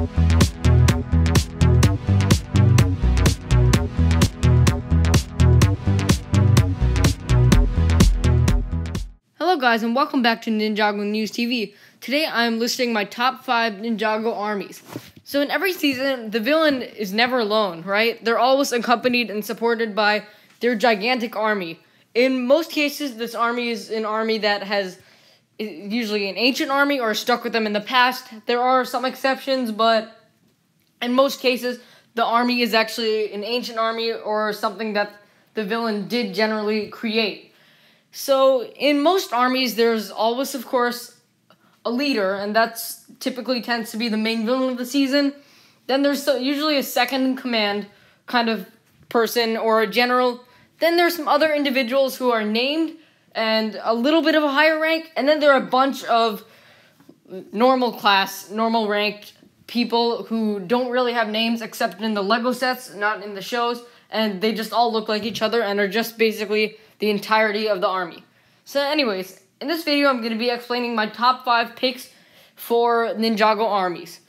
Hello guys, and welcome back to Ninjago News TV. Today I'm listing my top 5 Ninjago armies. So in every season, the villain is never alone, right? They're always accompanied and supported by their gigantic army. In most cases, this army is an army that has usually an ancient army or stuck with them in the past. There are some exceptions, but in most cases, the army is actually an ancient army or something that the villain did generally create. So, in most armies, there's always, of course, a leader, and that's typically tends to be the main villain of the season. Then there's usually a second-in-command kind of person or a general. Then there's some other individuals who are named and a little bit of a higher rank. And then there are a bunch of normal ranked people who don't really have names except in the Lego sets, not in the shows. And they just all look like each other and are just basically the entirety of the army. So anyways, in this video I'm going to be explaining my top 5 picks for Ninjago armies.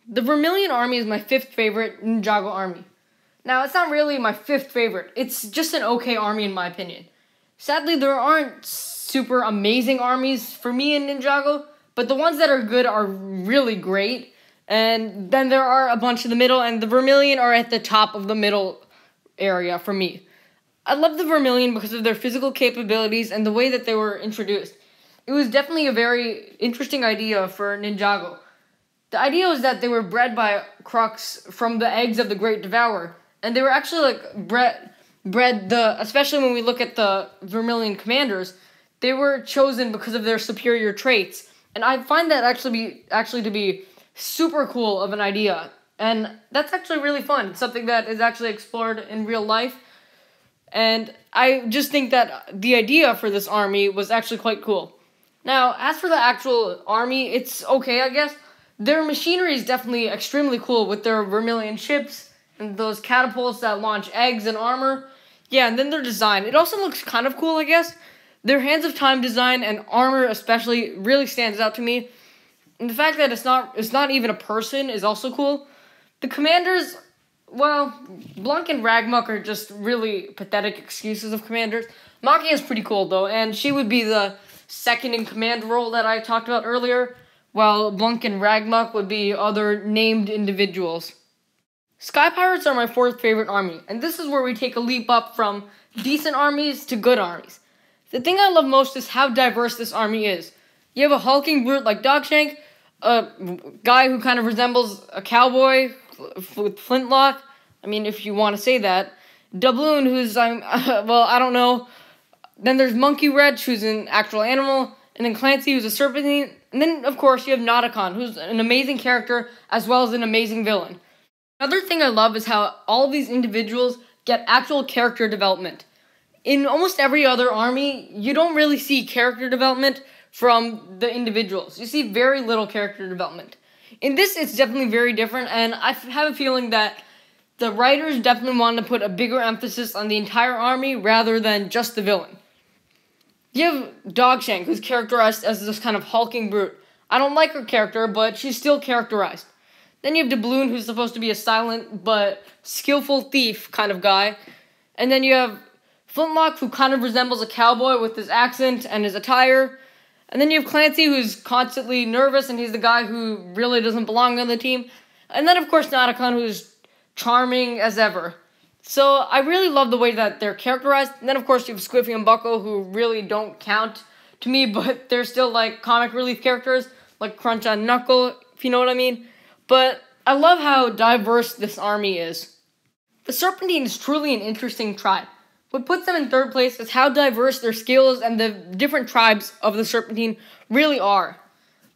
The Vermilion army is my 5th favorite Ninjago army. Now, it's not really my 5th favorite. It's just an okay army in my opinion. Sadly, there aren't super amazing armies for me in Ninjago, but the ones that are good are really great. And then there are a bunch in the middle, and the Vermilion are at the top of the middle area for me. I love the Vermilion because of their physical capabilities and the way that they were introduced. It was definitely a very interesting idea for Ninjago. The idea was that they were bred by Crux from the eggs of the Great Devourer. And they were actually especially when we look at the Vermilion commanders, they were chosen because of their superior traits. And I find that actually to be super cool of an idea. And that's actually really fun. It's something that is actually explored in real life. And I just think that the idea for this army was actually quite cool. Now, as for the actual army, it's okay, I guess. Their machinery is definitely extremely cool with their Vermilion ships and those catapults that launch eggs and armor. Yeah, and then their design. It also looks kind of cool, I guess. Their Hands of Time design and armor especially really stands out to me. And the fact that it's not even a person is also cool. The commanders, well, Blanc and Ragmuck are just really pathetic excuses of commanders. Maki is pretty cool, though, and she would be the second-in-command role that I talked about earlier, while Blanc and Ragmuck would be other named individuals. Sky Pirates are my 4th favorite army, and this is where we take a leap up from decent armies to good armies. The thing I love most is how diverse this army is. You have a hulking brute like Dogshank, a guy who kind of resembles a cowboy with flintlock, I mean, if you want to say that. Doubloon, who's, I don't know. Then there's Monkey Wrench, who's an actual animal. And then Clancy, who's a serpentine. And then, of course, you have Nauticon, who's an amazing character, as well as an amazing villain. Another thing I love is how all of these individuals get actual character development. In almost every other army, you don't really see character development from the individuals. You see very little character development. In this, it's definitely very different, and I have a feeling that the writers definitely wanted to put a bigger emphasis on the entire army rather than just the villain. You have Dogshank, who's characterized as this kind of hulking brute. I don't like her character, but she's still characterized. Then you have Doubloon, who's supposed to be a silent but skillful thief kind of guy. And then you have Flintlock, who kind of resembles a cowboy with his accent and his attire. And then you have Clancy, who's constantly nervous, and he's the guy who really doesn't belong on the team. And then, of course, Nauticon, who's charming as ever. So I really love the way that they're characterized. And then, of course, you have Squiffy and Bucko, who really don't count to me, but they're still, like, comic relief characters, like Crunch on Knuckle, if you know what I mean. But I love how diverse this army is. The Serpentine is truly an interesting tribe. What puts them in 3rd place is how diverse their skills and the different tribes of the Serpentine really are.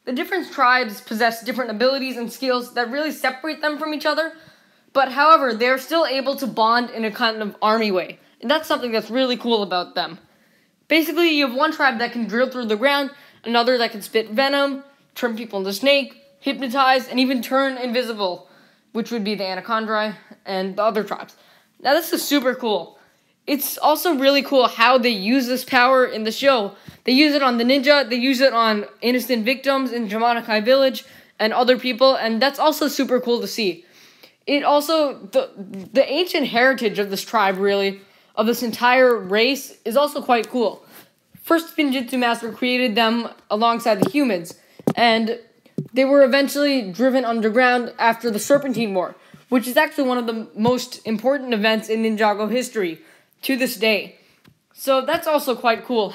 The different tribes possess different abilities and skills that really separate them from each other, but however, they're still able to bond in a kind of army way, and that's something that's really cool about them. Basically, you have one tribe that can drill through the ground, another that can spit venom, turn people into snake, hypnotize, and even turn invisible, which would be the Anacondrae and the other tribes. Now, this is super cool. It's also really cool how they use this power in the show. They use it on the ninja, they use it on innocent victims in Jamanakai Village, and other people, and that's also super cool to see. It also, the ancient heritage of this tribe, really, of this entire race, is also quite cool. First Spinjitzu Master created them alongside the humans, and they were eventually driven underground after the Serpentine War, which is actually one of the most important events in Ninjago history to this day. So that's also quite cool,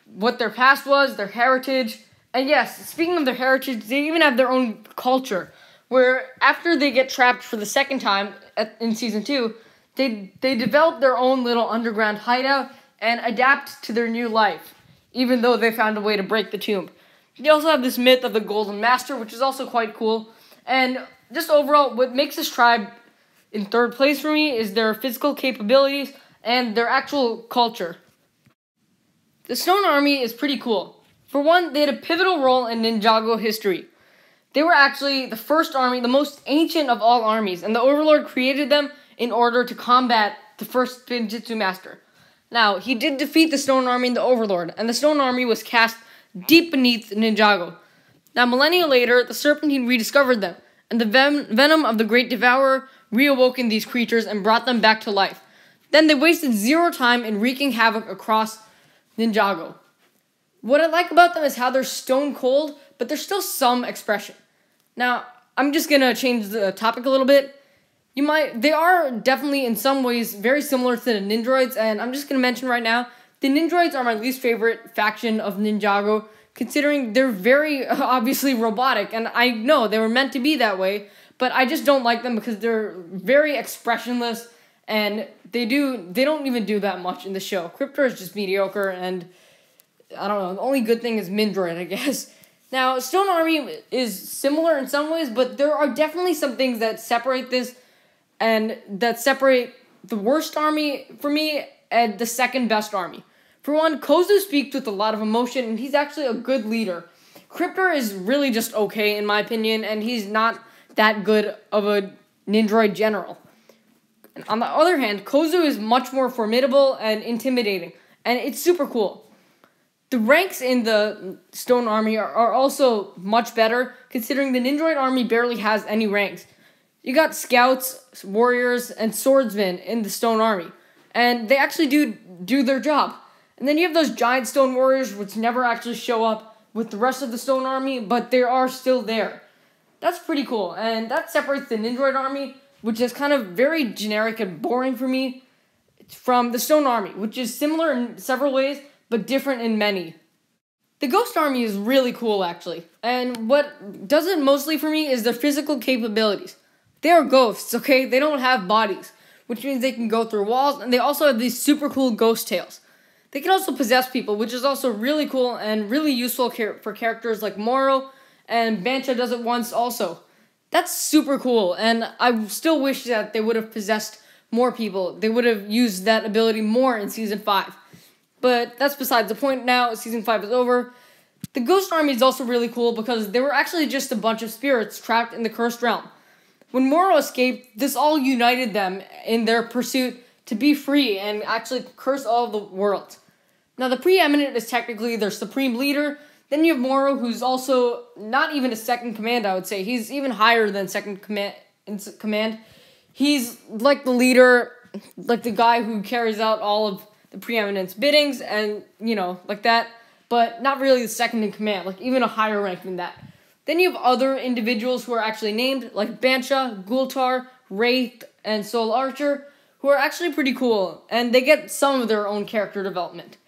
what their past was, their heritage. And yes, speaking of their heritage, they even have their own culture, where after they get trapped for the second time in Season 2, they develop their own little underground hideout and adapt to their new life, even though they found a way to break the tomb. They also have this myth of the Golden Master, which is also quite cool. And just overall, what makes this tribe in third place for me is their physical capabilities and their actual culture. The Stone Army is pretty cool. For one, they had a pivotal role in Ninjago history. They were actually the first army, the most ancient of all armies, and the Overlord created them in order to combat the first Spinjitzu Master. Now, he did defeat the Stone Army and the Overlord, and the Stone Army was cast deep beneath Ninjago. Now, millennia later, the Serpentine rediscovered them, and the venom of the Great Devourer reawoken these creatures and brought them back to life. Then they wasted zero time in wreaking havoc across Ninjago. What I like about them is how they're stone cold, but there's still some expression. Now, I'm just gonna change the topic a little bit. They are definitely in some ways very similar to the Ninjroids, and I'm just gonna mention right now, the Ninjroids are my least favorite faction of Ninjago, considering they're very obviously robotic, and I know they were meant to be that way, but I just don't like them because they're very expressionless, and they don't even do that much in the show. Cryptor is just mediocre, and I don't know, the only good thing is Mindroid, I guess. Now, Stone Army is similar in some ways, but there are definitely some things that separate this, and that separate the worst army, for me, and the second best army. For one, Kozu speaks with a lot of emotion, and he's actually a good leader. Cryptor is really just okay, in my opinion, and he's not that good of a Ninjroid general. And on the other hand, Kozu is much more formidable and intimidating, and it's super cool. The ranks in the Stone Army are also much better, considering the Ninjroid army barely has any ranks. You got scouts, warriors, and swordsmen in the Stone Army, and they actually do their job. And then you have those giant stone warriors, which never actually show up with the rest of the Stone Army, but they are still there. That's pretty cool, and that separates the Ninjroid army, which is kind of very generic and boring for me, from the Stone Army, which is similar in several ways, but different in many. The Ghost Army is really cool, actually, and what does it mostly for me is their physical capabilities. They are ghosts, okay? They don't have bodies, which means they can go through walls, and they also have these super cool ghost tails. They can also possess people, which is also really cool and really useful for characters like Moro, and Bancha does it once also. That's super cool, and I still wish that they would have possessed more people. They would have used that ability more in Season 5. But that's besides the point now. Season 5 is over. The Ghost Army is also really cool because they were actually just a bunch of spirits trapped in the Cursed Realm. When Moro escaped, this all united them in their pursuit to be free and actually curse all of the world. Now, the Preeminent is technically their supreme leader. Then you have Moro, who's also not even a second command, I would say. He's even higher than second command. He's like the leader, like the guy who carries out all of the Preeminent's biddings, and, like that. But not really the second in command, like even a higher rank than that. Then you have other individuals who are actually named, like Bancha, Gultar, Wraith, and Soul Archer, who are actually pretty cool, and they get some of their own character development.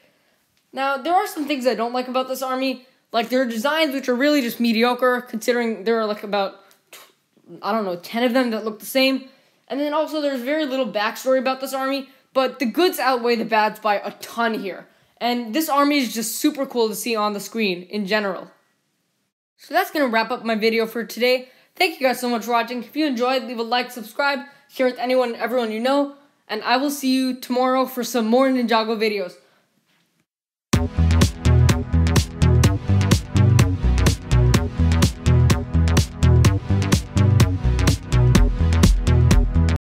Now, there are some things I don't like about this army, like their designs, which are really just mediocre, considering there are like about, 10 of them that look the same. And then also there's very little backstory about this army, but the goods outweigh the bads by a ton here. And this army is just super cool to see on the screen in general. So that's going to wrap up my video for today. Thank you guys so much for watching. If you enjoyed, leave a like, subscribe, share with everyone you know, and I will see you tomorrow for some more Ninjago videos.